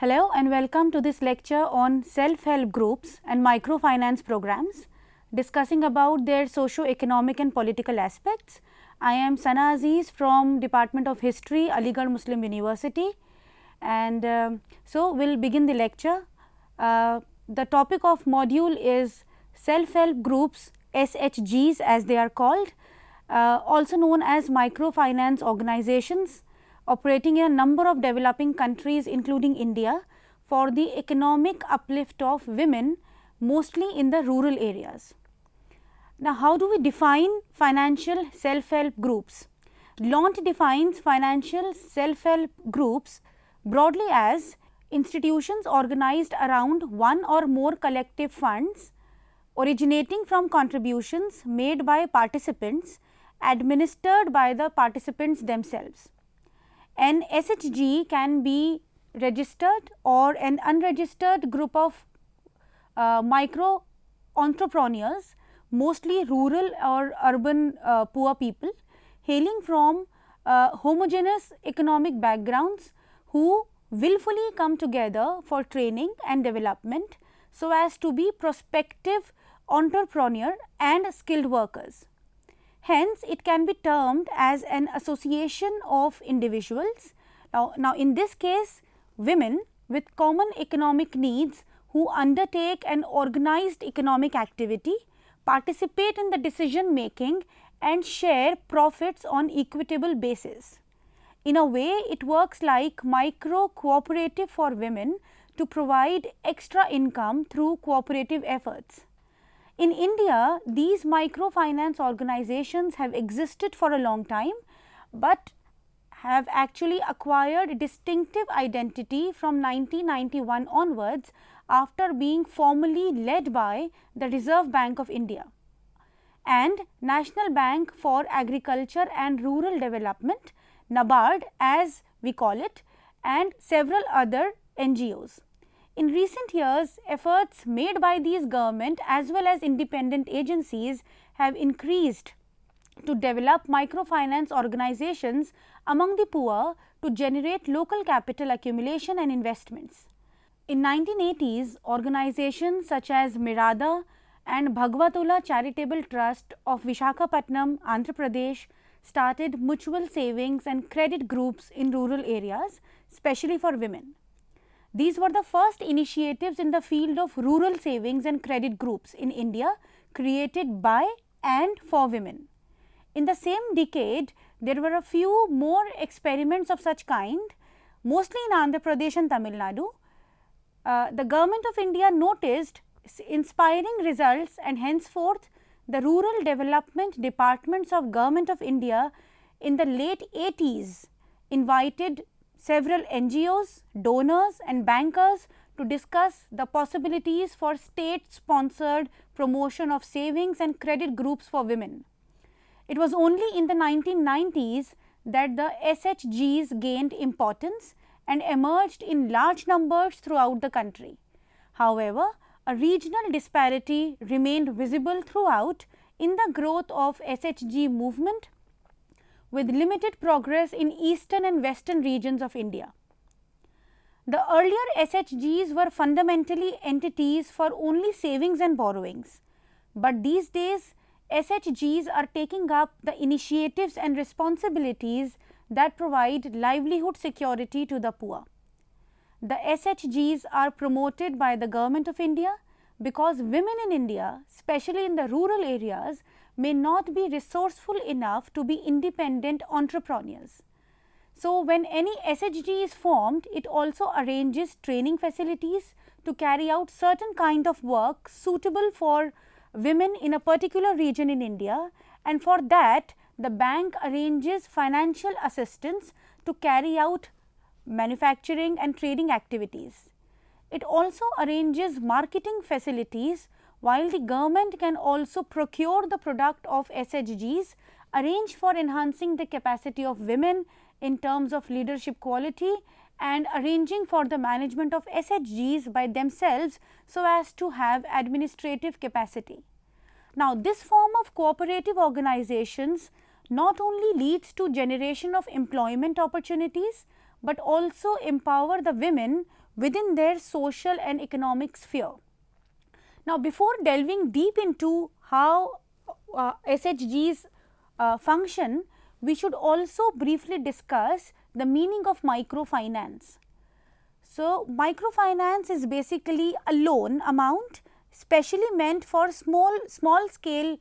Hello and welcome to this lecture on self-help groups and microfinance programs, discussing about their socio-economic and political aspects. I am Sana Aziz from Department of History, Aligarh Muslim University, and so we will begin the lecture. The topic of module is self-help groups, SHGs as they are called, also known as microfinance organizations, operating in a number of developing countries including India for the economic uplift of women, mostly in the rural areas. Now, how do we define financial self-help groups? Lant defines financial self-help groups broadly as institutions organized around one or more collective funds originating from contributions made by participants, administered by the participants themselves. An SHG can be registered or an unregistered group of micro entrepreneurs, mostly rural or urban poor people, hailing from homogeneous economic backgrounds who willfully come together for training and development so as to be prospective entrepreneur and skilled workers. Hence, it can be termed as an association of individuals. Now in this case, women with common economic needs who undertake an organized economic activity, participate in the decision making and share profits on equitable basis. In a way, it works like micro cooperative for women to provide extra income through cooperative efforts. In India, these microfinance organizations have existed for a long time, but have actually acquired distinctive identity from 1991 onwards after being formally led by the Reserve Bank of India and National Bank for Agriculture and Rural Development, NABARD as we call it, and several other NGOs. In recent years, efforts made by these government as well as independent agencies have increased to develop microfinance organizations among the poor to generate local capital accumulation and investments. In 1980s, organizations such as Mirada and Bhagwatula Charitable Trust of Vishakhapatnam, Andhra Pradesh started mutual savings and credit groups in rural areas, especially for women. These were the first initiatives in the field of rural savings and credit groups in India created by and for women. In the same decade, there were a few more experiments of such kind, mostly in Andhra Pradesh and Tamil Nadu. The government of India noticed inspiring results, and henceforth the rural development departments of government of India in the late 80s invited several NGOs, donors and bankers to discuss the possibilities for state sponsored promotion of savings and credit groups for women. It was only in the 1990s that the SHGs gained importance and emerged in large numbers throughout the country. However, a regional disparity remained visible throughout in the growth of SHG movement, with limited progress in eastern and western regions of India. The earlier SHGs were fundamentally entities for only savings and borrowings, but these days SHGs are taking up the initiatives and responsibilities that provide livelihood security to the poor. The SHGs are promoted by the government of India because women in India, especially in the rural areas, may not be resourceful enough to be independent entrepreneurs. So, when any SHG is formed, it also arranges training facilities to carry out certain kind of work suitable for women in a particular region in India, and for that the bank arranges financial assistance to carry out manufacturing and trading activities. It also arranges marketing facilities, while the government can also procure the product of SHGs, arrange for enhancing the capacity of women in terms of leadership quality, and arranging for the management of SHGs by themselves so as to have administrative capacity. Now, this form of cooperative organizations not only leads to generation of employment opportunities, but also empower the women within their social and economic sphere. Now, before delving deep into how SHGs function, we should also briefly discuss the meaning of microfinance. So, microfinance is basically a loan amount specially meant for small scale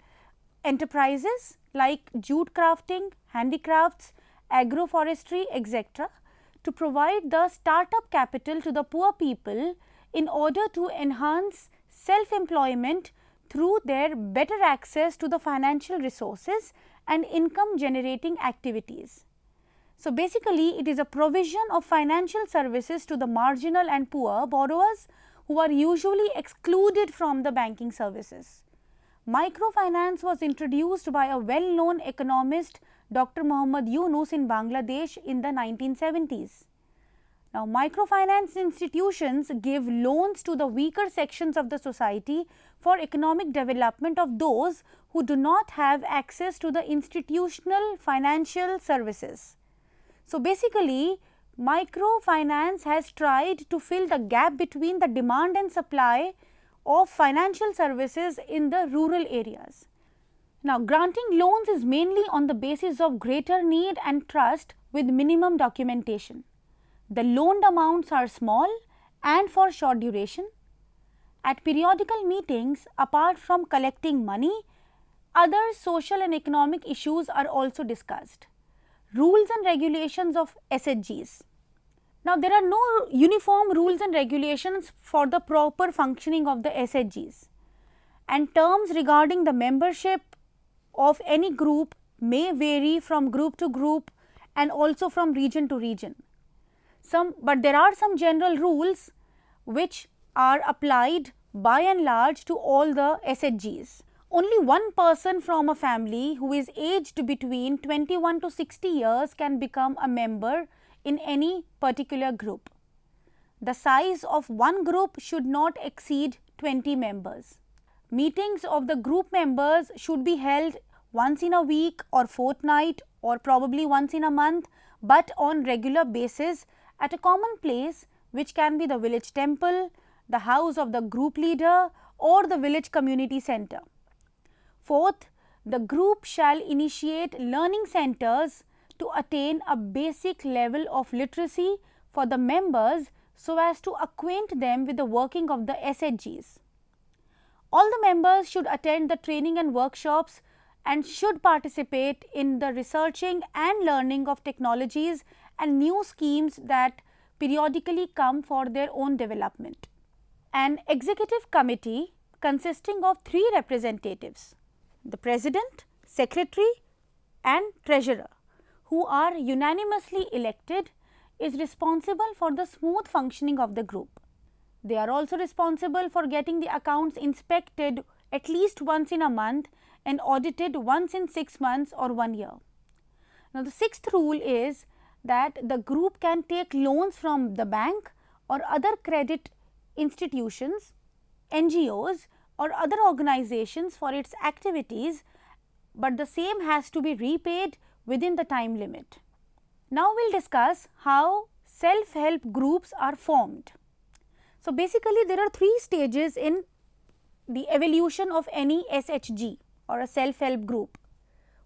enterprises like jute crafting, handicrafts, agroforestry, etc., to provide the startup capital to the poor people in order to enhance self-employment through their better access to the financial resources and income generating activities. So, basically it is a provision of financial services to the marginal and poor borrowers who are usually excluded from the banking services. Microfinance was introduced by a well-known economist, Dr. Muhammad Yunus, in Bangladesh in the 1970s. Now, microfinance institutions give loans to the weaker sections of the society for economic development of those who do not have access to the institutional financial services. So, basically microfinance has tried to fill the gap between the demand and supply of financial services in the rural areas. Now, granting loans is mainly on the basis of greater need and trust with minimum documentation. The loaned amounts are small and for short duration. At periodical meetings, apart from collecting money, other social and economic issues are also discussed. Rules and regulations of SHGs. Now, there are no uniform rules and regulations for the proper functioning of the SHGs, and terms regarding the membership of any group may vary from group to group and also from region to region. But there are some general rules which are applied by and large to all the SHGs. Only one person from a family who is aged between 21 to 60 years can become a member in any particular group. The size of one group should not exceed 20 members. Meetings of the group members should be held once in a week or fortnight or probably once in a month, but on regular basis at a common place, which can be the village temple, the house of the group leader or the village community center. Fourth, the group shall initiate learning centers to attain a basic level of literacy for the members so as to acquaint them with the working of the SHGs. All the members should attend the training and workshops and should participate in the researching and learning of technologies and new schemes that periodically come for their own development. An executive committee consisting of 3 representatives, the president, secretary and treasurer, who are unanimously elected, is responsible for the smooth functioning of the group. They are also responsible for getting the accounts inspected at least once in a month and audited once in 6 months or 1 year. Now, the 6th rule is that the group can take loans from the bank or other credit institutions, NGOs or other organizations for its activities, but the same has to be repaid within the time limit. Now, we will discuss how self-help groups are formed. So, basically there are 3 stages in the evolution of any SHG or a self-help group.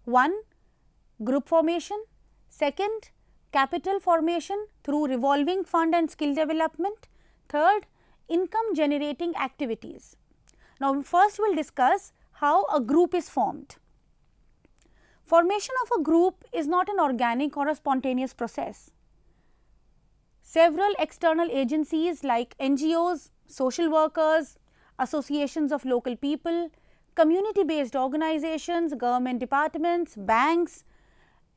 1, group formation. 2nd, capital formation through revolving fund and skill development. 3rd, income generating activities. Now, first we will discuss how a group is formed. Formation of a group is not an organic or a spontaneous process. Several external agencies like NGOs, social workers, associations of local people, community based organizations, government departments, banks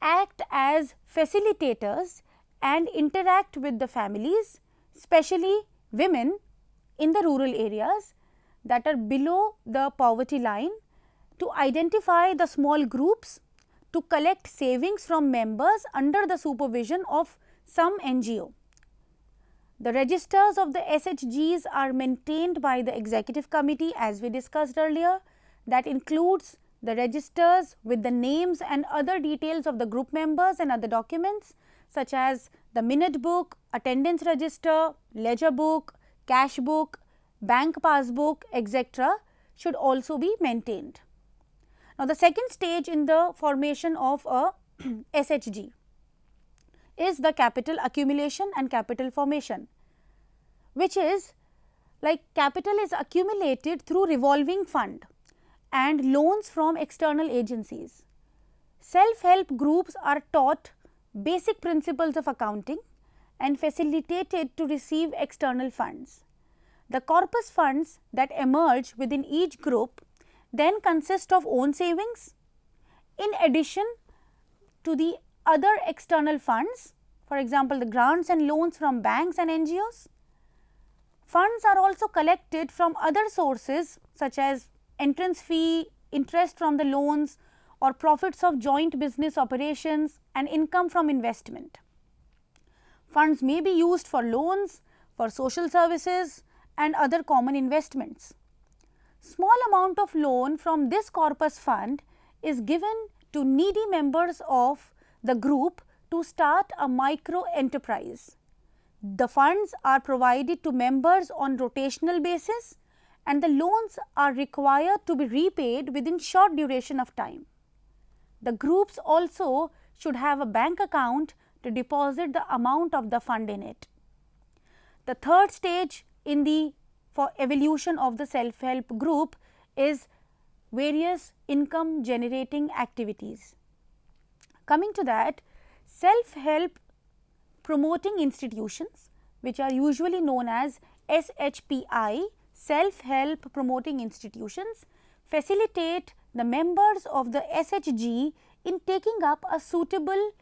act as facilitators and interact with the families, especially women in the rural areas that are below the poverty line, to identify the small groups, to collect savings from members under the supervision of some NGO. The registers of the SHGs are maintained by the executive committee, as we discussed earlier. That includes the registers with the names and other details of the group members and other documents, such as the minute book, attendance register, ledger book, cash book, bank passbook, etc. should also be maintained. Now, the second stage in the formation of a SHG is the capital accumulation and capital formation, which is like capital is accumulated through revolving fund and loans from external agencies. Self-help groups are taught basic principles of accounting and facilitated to receive external funds. The corpus funds that emerge within each group then consist of own savings in addition to the other external funds, for example, the grants and loans from banks and NGOs. Funds are also collected from other sources such as entrance fee, interest from the loans, or profits of joint business operations and income from investment. Funds may be used for loans, for social services and other common investments. Small amount of loan from this corpus fund is given to needy members of the group to start a micro enterprise. The funds are provided to members on rotational basis and the loans are required to be repaid within short duration of time. The groups also should have a bank account to deposit the amount of the fund in it. The third stage in the evolution of the self-help group is various income generating activities. Coming to that, self-help promoting institutions, which are usually known as SHPI, self-help promoting institutions, facilitate the members of the SHG in taking up a suitable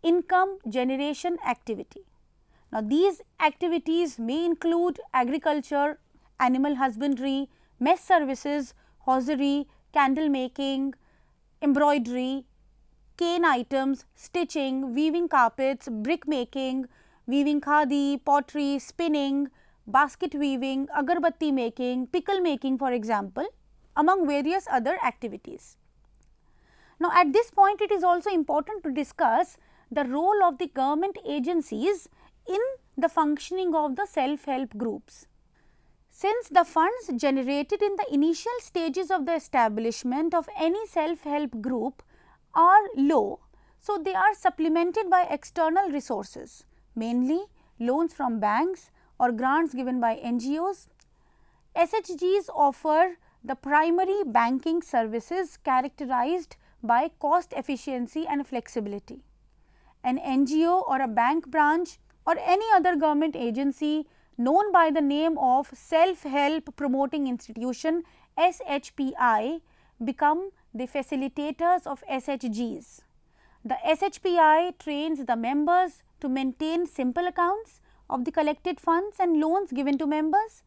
income generation activity. Now, these activities may include agriculture, animal husbandry, mess services, hosiery, candle making, embroidery, cane items, stitching, weaving carpets, brick making, weaving khadi, pottery, spinning, basket weaving, agarbatti making, pickle making for example, among various other activities. Now, at this point it is also important to discuss the role of the government agencies in the functioning of the self-help groups. Since the funds generated in the initial stages of the establishment of any self-help group are low, so they are supplemented by external resources, mainly loans from banks or grants given by NGOs. SHGs offer the primary banking services characterized by cost efficiency and flexibility. An NGO or a bank branch or any other government agency known by the name of Self-Help Promoting Institution SHPI become the facilitators of SHGs. The SHPI trains the members to maintain simple accounts of the collected funds and loans given to members.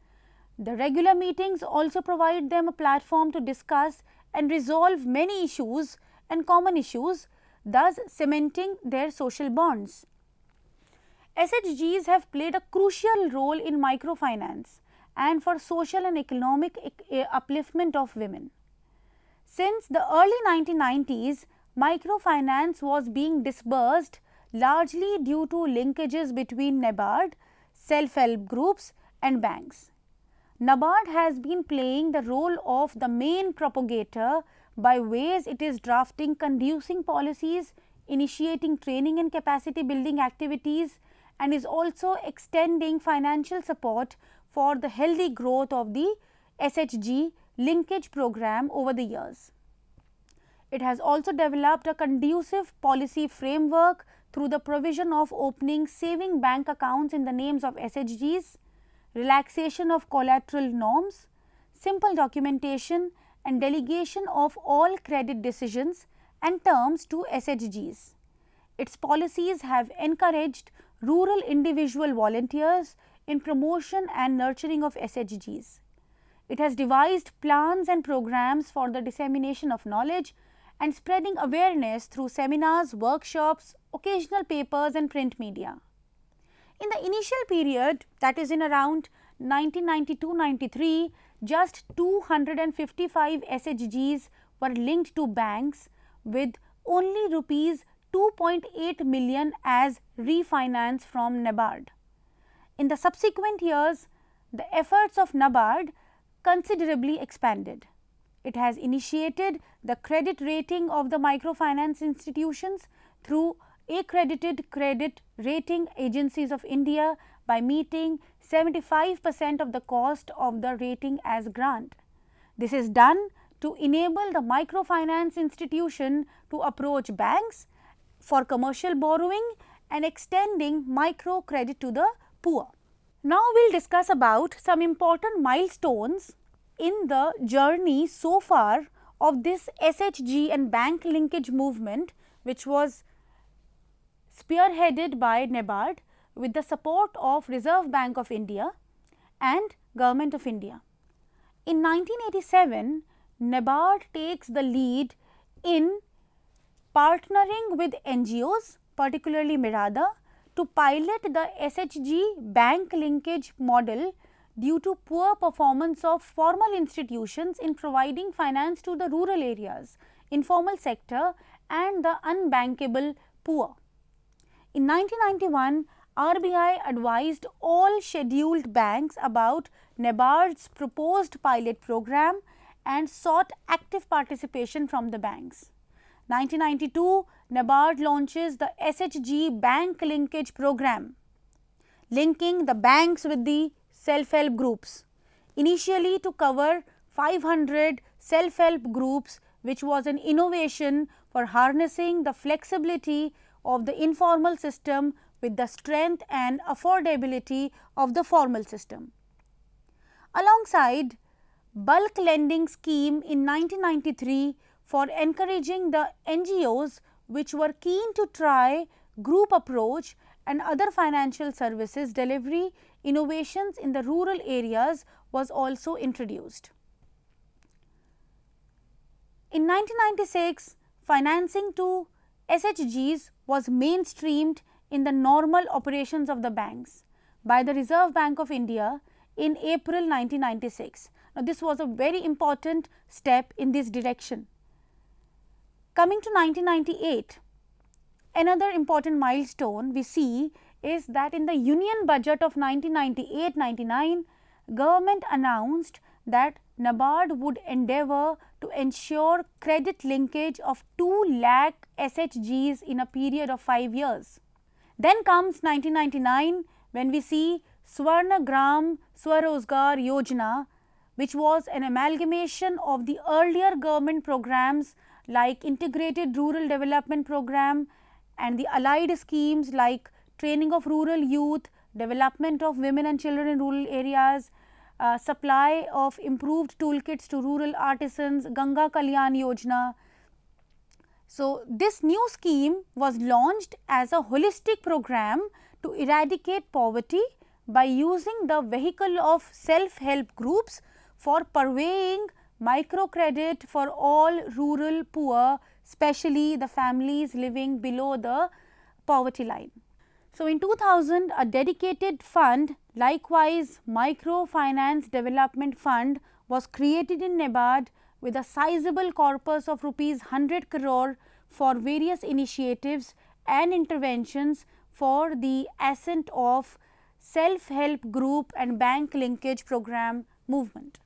The regular meetings also provide them a platform to discuss and resolve many issues and common issues, thus cementing their social bonds. SHGs have played a crucial role in microfinance and for social and economic upliftment of women. Since the early 1990s, microfinance was being disbursed largely due to linkages between NABARD, self-help groups and banks. NABARD has been playing the role of the main propagator by ways it is drafting conducive policies, initiating training and capacity building activities, and is also extending financial support for the healthy growth of the SHG linkage program over the years. It has also developed a conducive policy framework through the provision of opening saving bank accounts in the names of SHGs, relaxation of collateral norms, simple documentation and delegation of all credit decisions and terms to SHGs. Its policies have encouraged rural individual volunteers in promotion and nurturing of SHGs. It has devised plans and programs for the dissemination of knowledge and spreading awareness through seminars, workshops, occasional papers and print media. In the initial period, that is in around 1992-93, just 255 SHGs were linked to banks with only rupees 2.8 million as refinance from NABARD. In the subsequent years, the efforts of NABARD considerably expanded. It has initiated the credit rating of the microfinance institutions through accredited credit rating agencies of India by meeting 75% of the cost of the rating as grant. This is done to enable the microfinance institution to approach banks for commercial borrowing and extending micro credit to the poor. Now we will discuss about some important milestones in the journey so far of this SHG and bank linkage movement, which was spearheaded by NABARD with the support of Reserve Bank of India and Government of India. In 1987, NABARD takes the lead in partnering with NGOs, particularly Mirada, to pilot the SHG bank linkage model due to poor performance of formal institutions in providing finance to the rural areas, informal sector and the unbankable poor. In 1991, RBI advised all scheduled banks about NABARD's proposed pilot program and sought active participation from the banks. 1992, NABARD launches the SHG bank linkage program, linking the banks with the self-help groups, initially to cover 500 self-help groups, which was an innovation for harnessing the flexibility of the informal system with the strength and affordability of the formal system. Alongside bulk lending scheme in 1993 for encouraging the NGOs which were keen to try group approach and other financial services delivery innovations in the rural areas was also introduced. In 1996, financing to SHGs was mainstreamed in the normal operations of the banks by the Reserve Bank of India in April 1996. Now, this was a very important step in this direction. Coming to 1998, another important milestone we see is that in the Union Budget of 1998-99, government announced that NABARD would endeavour to ensure credit linkage of 2 lakh SHGs in a period of 5 years. Then comes 1999 when we see Swarna Gram Swarozgar Yojana, which was an amalgamation of the earlier government programs like Integrated Rural Development Program and the allied schemes like training of rural youth, development of women and children in rural areas, supply of improved toolkits to rural artisans, Ganga Kalyan Yojana. So, this new scheme was launched as a holistic program to eradicate poverty by using the vehicle of self-help groups for purveying microcredit for all rural poor, especially the families living below the poverty line. So, in 2000, a dedicated fund, likewise Microfinance Development Fund, was created in NABARD with a sizable corpus of rupees 100 crore for various initiatives and interventions for the ascent of self-help group and bank linkage program movement.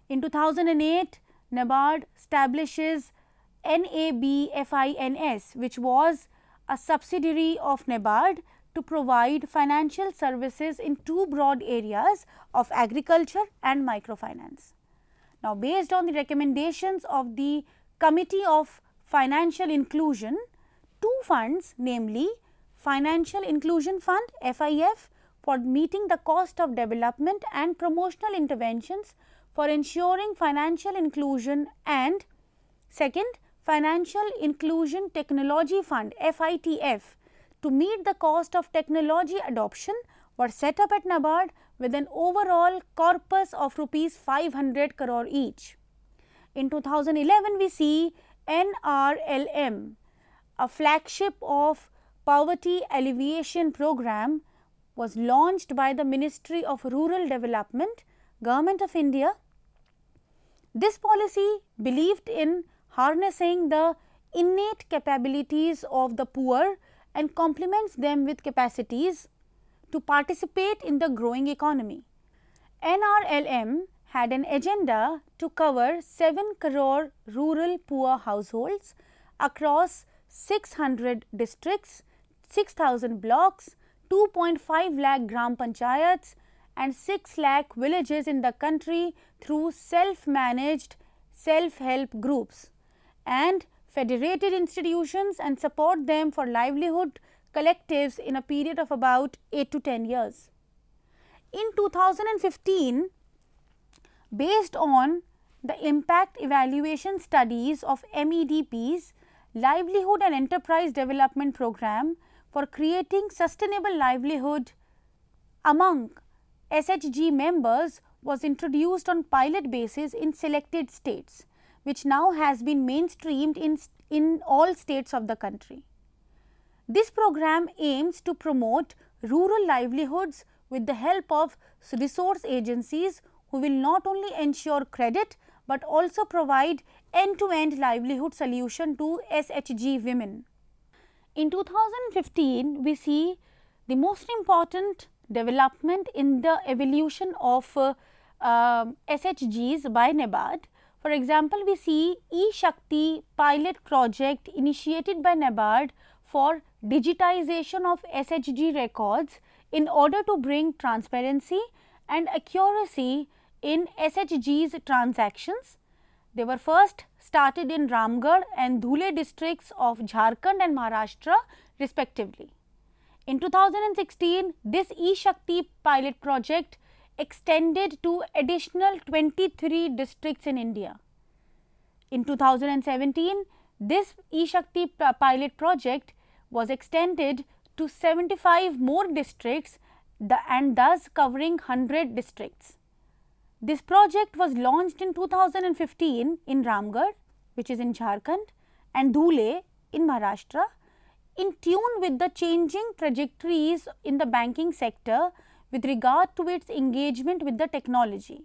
In 2008, NABARD establishes NABFINS, which was a subsidiary of NABARD to provide financial services in 2 broad areas of agriculture and microfinance. Now, based on the recommendations of the Committee of Financial Inclusion, 2 funds, namely Financial Inclusion Fund FIF for meeting the cost of development and promotional interventions for ensuring financial inclusion, and second, Financial Inclusion Technology Fund FITF to meet the cost of technology adoption, were set up at NABARD with an overall corpus of rupees 500 crore each. In 2011, we see NRLM, a flagship of poverty alleviation program, was launched by the Ministry of Rural Development, Government of India. This policy believed in harnessing the innate capabilities of the poor and complements them with capacities to participate in the growing economy. NRLM had an agenda to cover 7 crore rural poor households across 600 districts, 6,000 blocks, 2.5 lakh gram panchayats and 6 lakh villages in the country through self-managed self-help groups and federated institutions, and support them for livelihood collectives in a period of about 8 to 10 years. In 2015, based on the impact evaluation studies of MEDP's Livelihood and Enterprise Development Program for creating sustainable livelihood among SHG members was introduced on pilot basis in selected states, which now has been mainstreamed in all states of the country. This program aims to promote rural livelihoods with the help of resource agencies who will not only ensure credit, but also provide end-to-end livelihood solution to SHG women. In 2015, we see the most important development in the evolution of SHGs by NABARD. For example, we see E-Shakti pilot project initiated by NABARD for digitization of SHG records in order to bring transparency and accuracy in SHGs transactions. They were first started in Ramgarh and Dhule districts of Jharkhand and Maharashtra respectively. In 2016, this E-Shakti pilot project extended to additional 23 districts in India. In 2017, this E-Shakti pilot project was extended to 75 more districts and thus covering 100 districts. This project was launched in 2015 in Ramgarh, which is in Jharkhand, and Dhule in Maharashtra, in tune with the changing trajectories in the banking sector with regard to its engagement with the technology.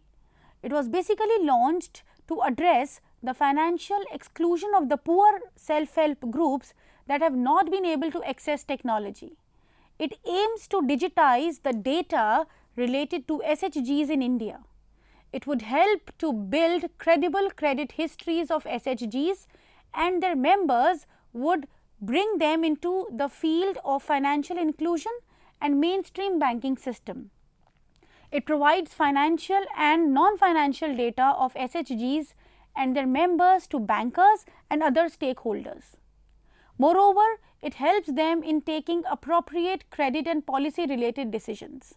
It was basically launched to address the financial exclusion of the poor self-help groups that have not been able to access technology. It aims to digitize the data related to SHGs in India. It would help to build credible credit histories of SHGs, and their members would bring them into the field of financial inclusion and mainstream banking system. It provides financial and non-financial data of SHGs and their members to bankers and other stakeholders. Moreover, it helps them in taking appropriate credit and policy related decisions.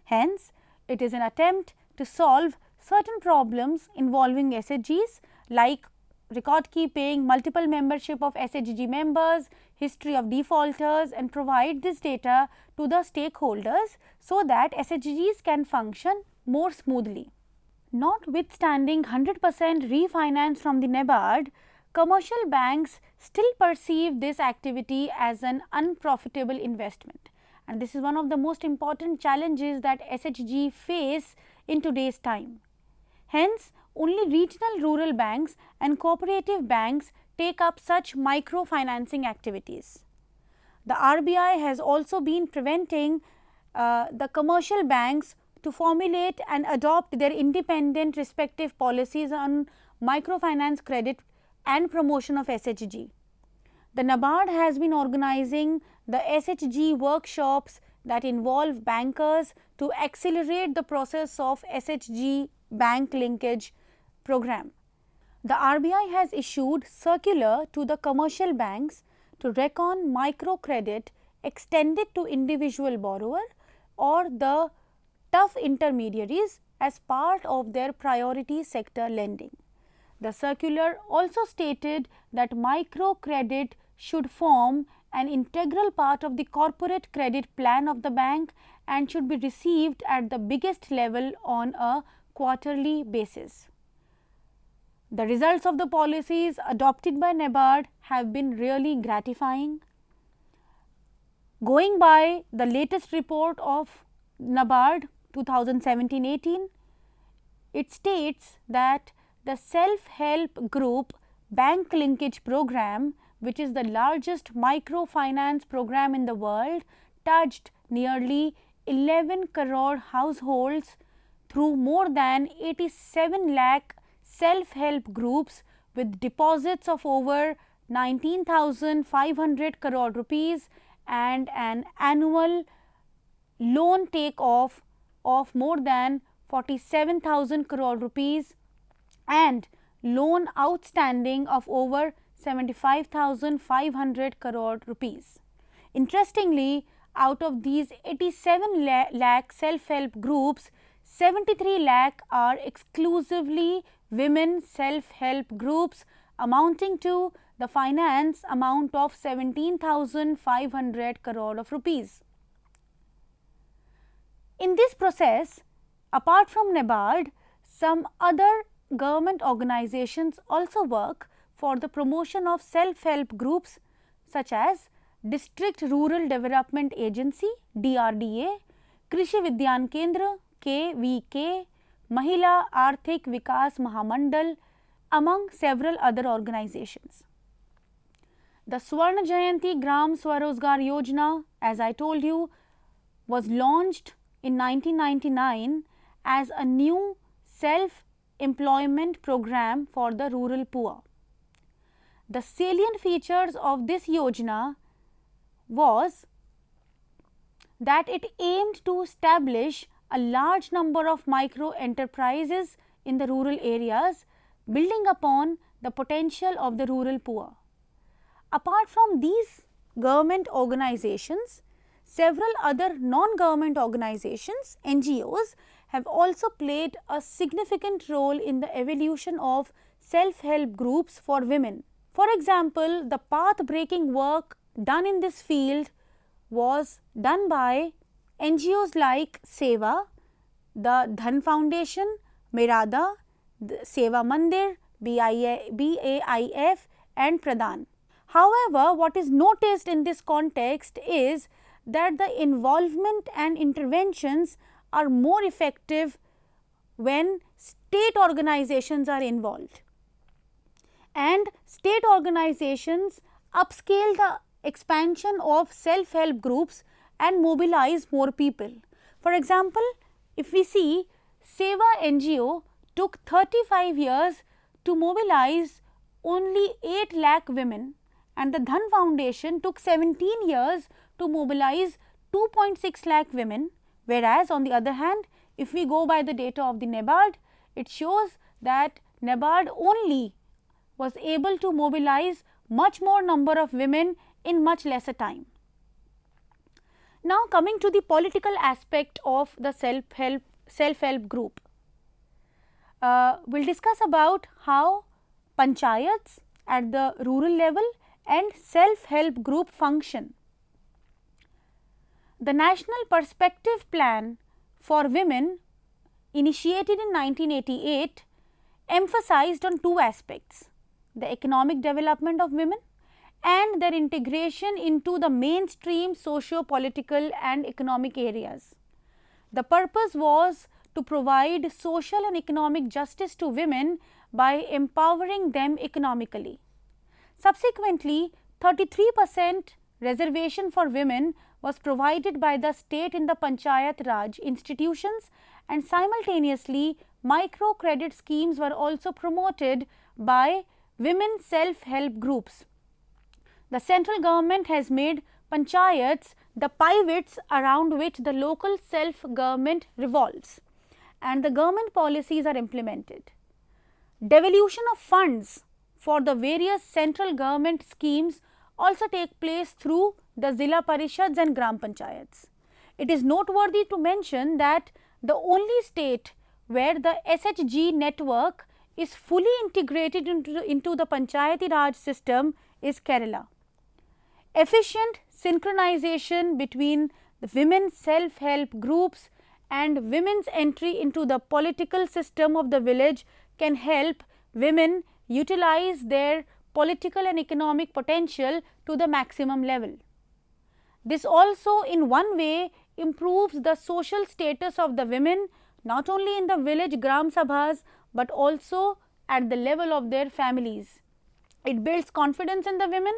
Hence, it is an attempt to solve certain problems involving SHGs like record keeping, multiple membership of SHG members, history of defaulters, and provide this data to the stakeholders so that SHGs can function more smoothly. Notwithstanding 100% refinance from the NABARD, commercial banks still perceive this activity as an unprofitable investment, and this is one of the most important challenges that SHG face in today's time. Hence, only regional rural banks and cooperative banks take up such microfinancing activities. The RBI has also been preventing the commercial banks to formulate and adopt their independent respective policies on microfinance credit and promotion of SHG. The NABARD has been organizing the SHG workshops that involve bankers to accelerate the process of SHG bank linkage program. The RBI has issued circular to the commercial banks to reckon microcredit extended to individual borrower or the tough intermediaries as part of their priority sector lending. The circular also stated that microcredit should form an integral part of the corporate credit plan of the bank and should be received at the biggest level on a quarterly basis. The results of the policies adopted by NABARD have been really gratifying. Going by the latest report of NABARD 2017-18, it states that the self-help group bank linkage program which is the largest microfinance program in the world, touched nearly 11 crore households through more than 87 lakh self-help groups with deposits of over 19,500 crore rupees and an annual loan take-off of more than 47,000 crore rupees and loan outstanding of over 75,500 crore rupees. Interestingly, out of these 87 lakh self-help groups, 73 lakh are exclusively women self-help groups, amounting to the finance amount of 17,500 crore of rupees. In this process, apart from NABARD, some other government organizations also work for the promotion of self-help groups such as District Rural Development Agency DRDA, Krishi Vidyan Kendra KVK, Mahila Arthik Vikas Mahamandal, among several other organizations. The Swarna Jayanti Gram Swarozgar Yojana, as I told you, was launched in 1999 as a new self-employment program for the rural poor. The salient features of this Yojana was that it aimed to establish a large number of micro enterprises in the rural areas, building upon the potential of the rural poor. Apart from these government organizations, several other non-government organizations, NGOs, have also played a significant role in the evolution of self-help groups for women. For example, the path-breaking work done in this field was done by NGOs like Seva, the Dhan Foundation, Mirada, the Seva Mandir, BAIF and Pradhan. However, what is noticed in this context is that the involvement and interventions are more effective when state organizations are involved, and state organizations upscale the expansion of self-help groups and mobilize more people. For example, if we see, Seva NGO took 35 years to mobilize only 8 lakh women, and the Dhan Foundation took 17 years to mobilize 2.6 lakh women, whereas on the other hand, if we go by the data of the NABARD, it shows that NABARD only was able to mobilize much more number of women in much lesser time. Now coming to the political aspect of the self-help group, we will discuss about how Panchayats at the rural level and self-help group function. The National Perspective Plan for Women, initiated in 1988, emphasized on two aspects: the economic development of women and their integration into the mainstream socio-political and economic areas. The purpose was to provide social and economic justice to women by empowering them economically. Subsequently, 33% reservation for women was provided by the state in the Panchayat Raj institutions, and simultaneously micro credit schemes were also promoted by women self-help groups. The central government has made panchayats the pivots around which the local self-government revolves, and the government policies are implemented. Devolution of funds for the various central government schemes also take place through the Zilla Parishads and Gram Panchayats. It is noteworthy to mention that the only state where the SHG network is fully integrated into the Panchayati Raj system is Kerala. Efficient synchronization between the women self-help groups and women's entry into the political system of the village can help women utilize their political and economic potential to the maximum level. This also in one way improves the social status of the women, not only in the village Gram Sabhas but also at the level of their families. It builds confidence in the women,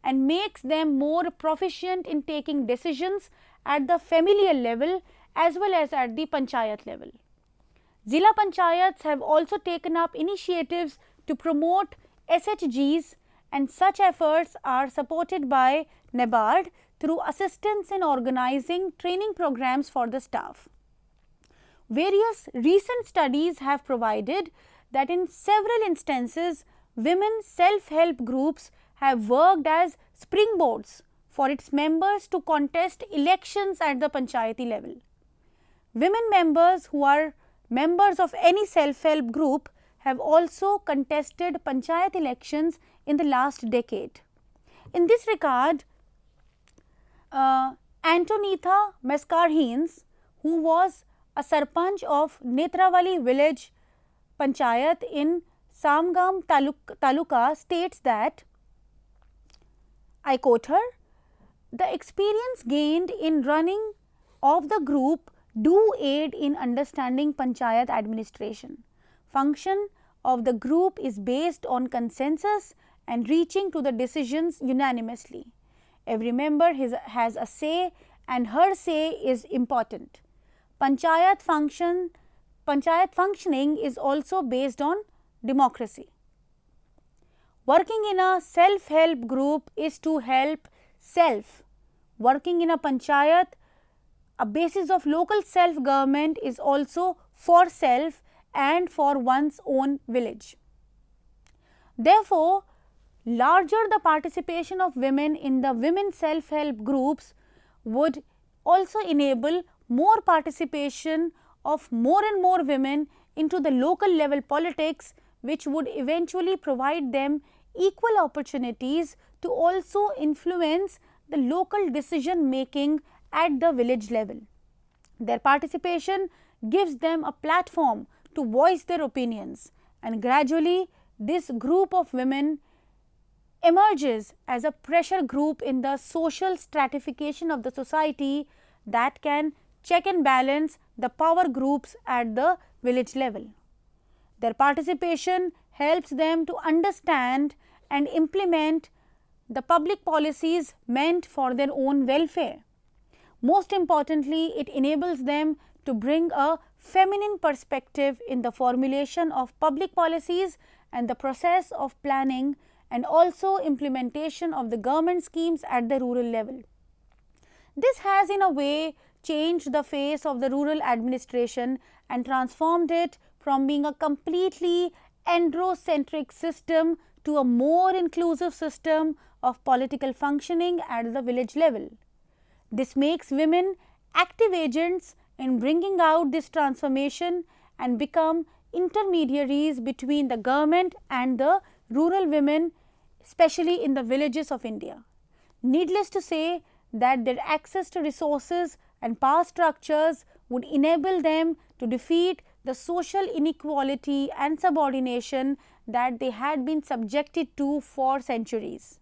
and makes them more proficient in taking decisions at the familial level as well as at the Panchayat level. Zilla Panchayats have also taken up initiatives to promote SHGs, and such efforts are supported by NABARD through assistance in organizing training programs for the staff. Various recent studies have provided that in several instances, women self-help groups have worked as springboards for its members to contest elections at the Panchayati level. Women members who are members of any self-help group have also contested Panchayat elections in the last decade. In this regard, Antonita Mescarhines, who was a Sarpanch of Netrawali village Panchayat in Samgam Taluka, states that, I quote her, "The experience gained in running of the group do aid in understanding Panchayat administration. Function of the group is based on consensus and reaching to the decisions unanimously. Every member has a say and her say is important. Panchayat functioning is also based on democracy. Working in a self-help group is to help self. Working in a Panchayat, a basis of local self-government, is also for self and for one's own village. Therefore, larger the participation of women in the women self-help groups would also enable more participation of more and more women into the local level politics, which would eventually provide them equal opportunities to also influence the local decision making at the village level. Their participation gives them a platform to voice their opinions, and gradually this group of women emerges as a pressure group in the social stratification of the society that can check and balance the power groups at the village level. Their participation helps them to understand and implement the public policies meant for their own welfare. Most importantly, it enables them to bring a feminine perspective in the formulation of public policies and the process of planning and also implementation of the government schemes at the rural level. This has in a way changed the face of the rural administration and transformed it from being a completely androcentric system to a more inclusive system of political functioning at the village level. This makes women active agents in bringing out this transformation and become intermediaries between the government and the rural women, especially in the villages of India. Needless to say that their access to resources and power structures would enable them to defeat the social inequality and subordination that they had been subjected to for centuries.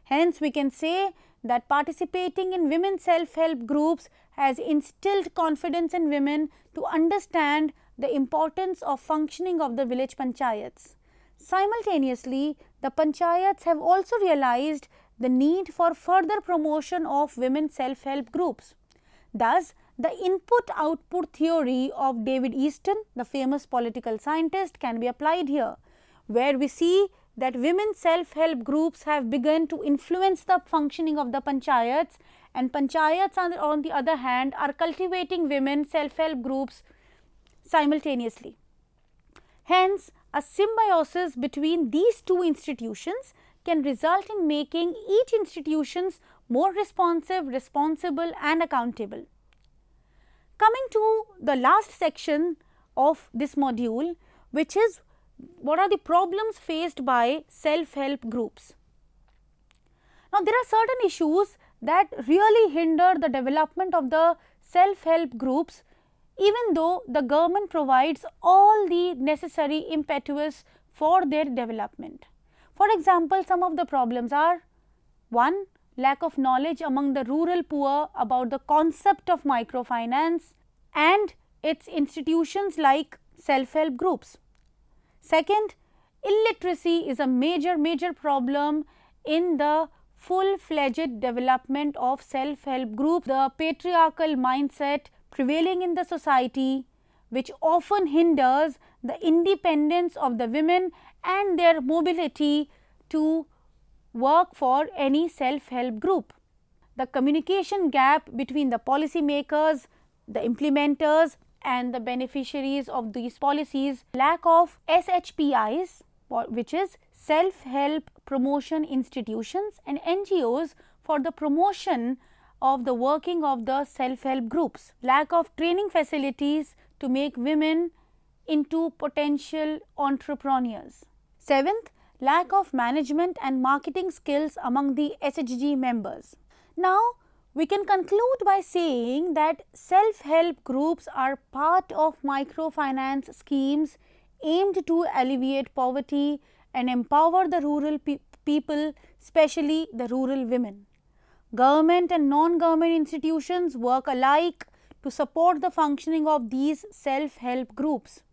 Hence, we can say that participating in women self-help groups has instilled confidence in women to understand the importance of functioning of the village panchayats. Simultaneously, the panchayats have also realized the need for further promotion of women self-help groups. Thus, the input-output theory of David Easton, the famous political scientist, can be applied here, where we see that women self-help groups have begun to influence the functioning of the panchayats, and panchayats on the other hand are cultivating women self-help groups simultaneously. Hence, a symbiosis between these two institutions can result in making each institution more responsive, responsible and accountable. Coming to the last section of this module, which is what are the problems faced by self-help groups. Now, there are certain issues that really hinder the development of the self-help groups, even though the government provides all the necessary impetus for their development. For example, some of the problems are: 1. Lack of knowledge among the rural poor about the concept of microfinance and its institutions like self-help groups. Second, illiteracy is a major problem in the full-fledged development of self-help groups. The patriarchal mindset prevailing in the society, which often hinders the independence of the women and their mobility to work for any self-help group. The communication gap between the policy makers, the implementers and the beneficiaries of these policies, lack of SHPIs, which is self-help promotion institutions, and NGOs for the promotion of the working of the self-help groups, lack of training facilities to make women into potential entrepreneurs. Seventh, lack of management and marketing skills among the SHG members. Now, we can conclude by saying that self-help groups are part of microfinance schemes aimed to alleviate poverty and empower the rural people, especially the rural women. Government and non-government institutions work alike to support the functioning of these self-help groups.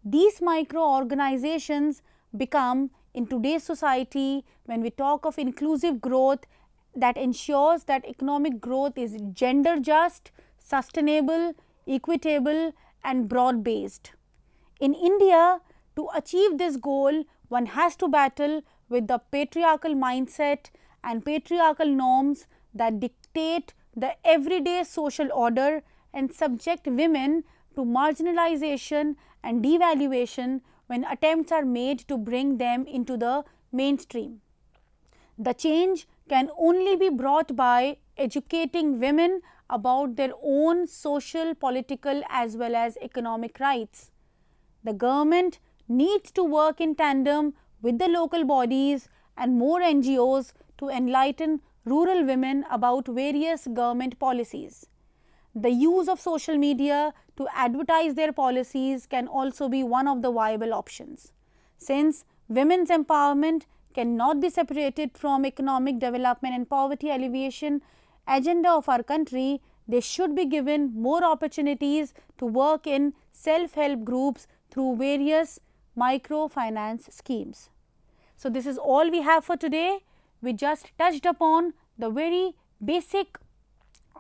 These micro-organizations become, in today's society, when we talk of inclusive growth, that ensures that economic growth is gender just, sustainable, equitable and broad based. In India, to achieve this goal, one has to battle with the patriarchal mindset and patriarchal norms that dictate the everyday social order and subject women to marginalization and devaluation when attempts are made to bring them into the mainstream. The change can only be brought by educating women about their own social, political as well as economic rights. The government needs to work in tandem with the local bodies and more NGOs to enlighten rural women about various government policies. The use of social media to advertise their policies can also be one of the viable options. Since women's empowerment cannot be separated from economic development and poverty alleviation agenda of our country, they should be given more opportunities to work in self-help groups through various microfinance schemes. So, this is all we have for today. We just touched upon the very basic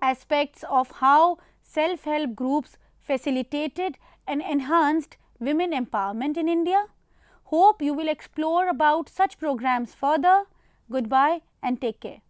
aspects of how self-help groups facilitated and enhanced women empowerment in India. Hope you will explore about such programs further. Goodbye and take care.